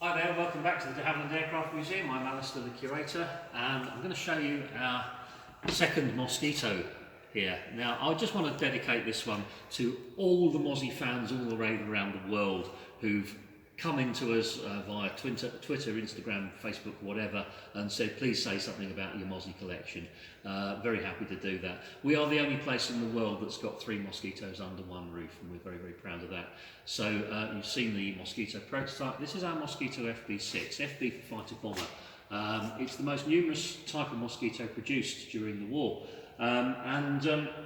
Hi there, welcome back to the Havilland Aircraft Museum. I'm Alistair, the curator, and I'm going to show you our second Mosquito here. Now, I just want to dedicate this one to all the Mozzie fans all around the world who've come into us via Twitter, Instagram, Facebook, whatever, and said, please say something about your Mozzie collection. Very happy to do that. We are the only place in the world that's got 3 mosquitoes under one roof, and we're very, very proud of that. So you've seen the Mosquito prototype. This is our Mosquito FB.Mk.VI, FB for fighter bomber. It's the most numerous type of mosquito produced during the war.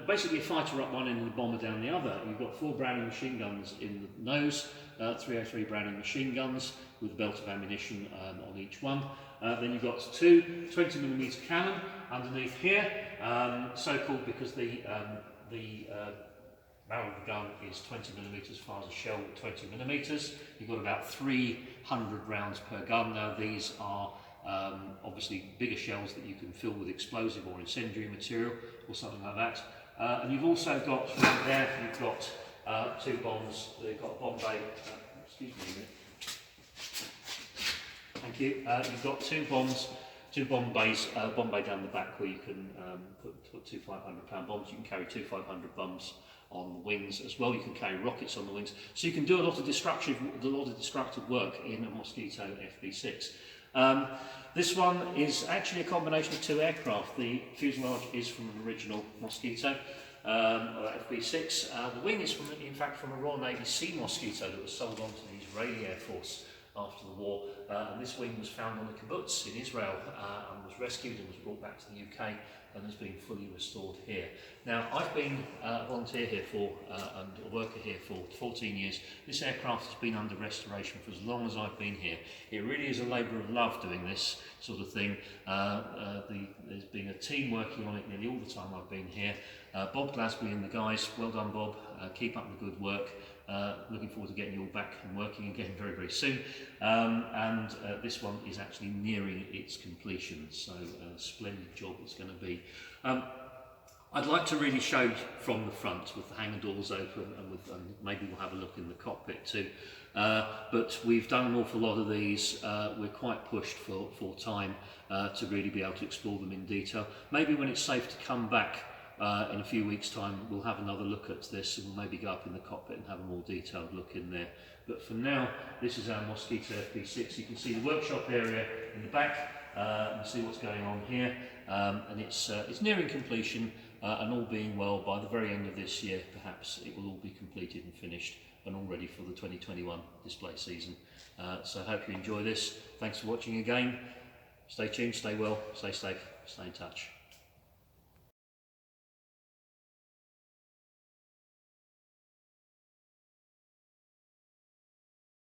Basically a fighter up one end and a bomber down the other. You've got 4 Browning machine guns in the nose, 303 Browning machine guns with a belt of ammunition on each one. Then you've got 2 20mm cannon underneath here, so called because the barrel of the gun is 20mm as far as a shell, 20mm. You've got about 300 rounds per gun. Now these are obviously bigger shells that you can fill with explosive or incendiary material or something like that. And you've also got right there, you've got 2 bombs. They've got Bombay. Excuse me a minute. Thank you. You've got 2 bombs, 2 Bombay down the back where you can put 2 500-pound bombs. You can carry 2 500 bombs on the wings as well. You can carry rockets on the wings, so you can do a lot of destructive work in a Mosquito FB.6. This one is actually a combination of 2 aircraft. The fuselage is from an original Mosquito FB.6. The wing is in fact from a Royal Navy Sea Mosquito that was sold on to the Israeli Air Force after the war, and this wing was found on a kibbutz in Israel and was rescued and was brought back to the UK and has been fully restored here. Now, I've been a volunteer here and a worker here for 14 years. This aircraft has been under restoration for as long as I've been here. It really is a labour of love doing this sort of thing. There's been a team working on it nearly all the time I've been here. Bob Glasby and the guys, well done Bob, keep up the good work. Looking forward to getting you all back and working again very, very soon. This one is actually nearing its completion, so a splendid job it's going to be. I'd like to really show from the front with the hangar doors open, and maybe we'll have a look in the cockpit too. But we've done an awful lot of these. We're quite pushed for time to really be able to explore them in detail. Maybe when it's safe to come back in a few weeks' time, we'll have another look at this, and we'll maybe go up in the cockpit and have a more detailed look in there. But for now, this is our Mosquito FB.6. You can see the workshop area in the back, and see what's going on here. And it's nearing completion, and all being well, by the very end of this year, perhaps it will all be completed and finished and all ready for the 2021 display season. So I hope you enjoy this. Thanks for watching again. Stay tuned, stay well, stay safe, stay in touch.